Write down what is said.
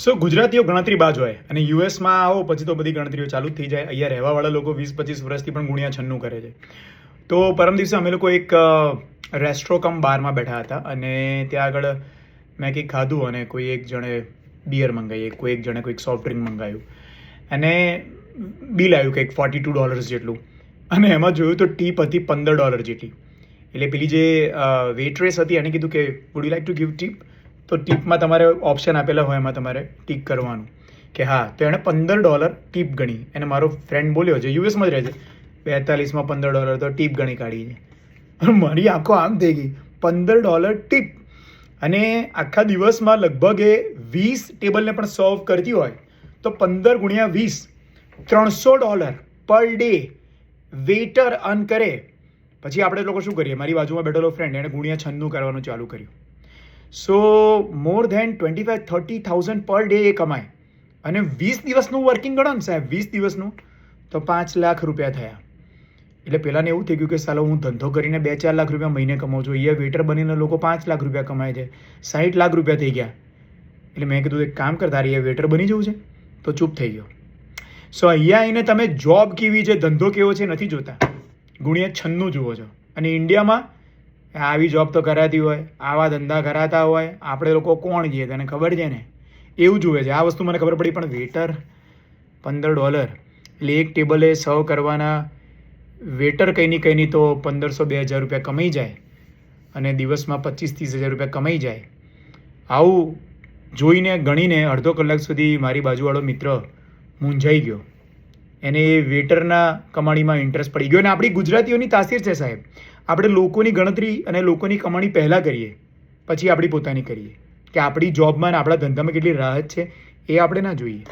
સો ગુજરાતીઓ ગણતરીબાજ હોય અને યુએસમાં આવો પછી તો બધી ગણતરીઓ ચાલુ જ થઈ જાય. અહીંયા રહેવાવાળા લોકો 20-25 વર્ષથી પણ ગુણ્યા 96 કરે છે. તો પરમ દિવસે અમે લોકો એક રેસ્ટ્રો કમ બારમાં બેઠા હતા અને ત્યાં આગળ મેં કંઈક ખાધું અને કોઈ એક જણે બિયર મંગાવી, કોઈ એક જણે કોઈક સોફ્ટ ડ્રિંક મંગાવ્યું અને બિલ આવ્યું કંઈક $42 જેટલું અને એમાં જોયું તો ટીપ હતી $15 જેટલી. એટલે પેલી જે વેઇટ્રેસ હતી એને કીધું કે would you like to give tip? તો ટીપમાં તમારે ઓપ્શન આપેલા હોય, એમાં તમારે ટીક કરવાનું કે હા. તો એણે $15 ટીપ ગણી અને મારો ફ્રેન્ડ બોલ્યો છે યુએસમાં જ રહે છે, 42માં $15 તો ટીપ ગણી કાઢી છે. મારી આંખો આમ થઈ ગઈ, $15 ટીપ. અને આખા દિવસમાં લગભગ એ 20 ટેબલને પણ સર્વ કરતી હોય તો 15 ગુણ્યા 20 $300 પર ડે વેઇટર અર્ન કરે. પછી આપણે લોકો શું કરીએ? મારી બાજુમાં બેઠેલો ફ્રેન્ડ એણે ગુણ્યા 96 કરવાનું ચાલુ કર્યું. સો મોર ધેન 25,000-30,000 પર ડે એ કમાય. અને 20 દિવસનું વર્કિંગ ગણો ને સાહેબ, 20 દિવસનું તો 5 લાખ રૂપિયા થયા. એટલે પહેલાંને એવું થઈ ગયું કે સાલો હું ધંધો કરીને 2-4 લાખ રૂપિયા મહિને કમાઉં છું, અહીંયા વેટર બનીને લોકો 5 લાખ રૂપિયા કમાય છે, 60 લાખ રૂપિયા થઈ ગયા. એટલે મેં કીધું એક કામ કર, તારે અહીંયા વેટર બની જવું છે? તો ચૂપ થઈ ગયો. સો અહીંયા આવીને તમે જોબ કેવી છે, ધંધો કેવો છે નથી જોતા, ગુણ્યા 96 જુઓ છો. અને ઇન્ડિયામાં આવી જોબ તો કરાતી હોય, આવા ધંધા કરાતા હોય, આપણે લોકો કોણ છીએ તને ખબર છે ને, એવું જુએ છે. આ વસ્તુ મને ખબર પડી, પણ વેટર $15 એટલે એક ટેબલે સર્વ કરવાના વેટર કંઈ નહીં તો 1,500-2,000 રૂપિયા કમાઈ જાય અને દિવસમાં 25-30 હજાર રૂપિયા કમાઈ જાય. આવું જોઈને ગણીને અડધો કલાક સુધી મારી બાજુવાળો મિત્ર મૂંઝાઈ ગયો. એને એ વેટરના કમાણીમાં ઇન્ટરેસ્ટ પડી ગયો. અને આપણી ગુજરાતીઓની તાસીર છે સાહેબ, આપણે લોકોની ગણતરી અને લોકોની કમાણી પહેલાં કરીએ, પછી આપણી પોતાની કરીએ. કે આપણી જોબમાં અને આપણા ધંધામાં કેટલી રાહત છે એ આપણે ના જોઈએ.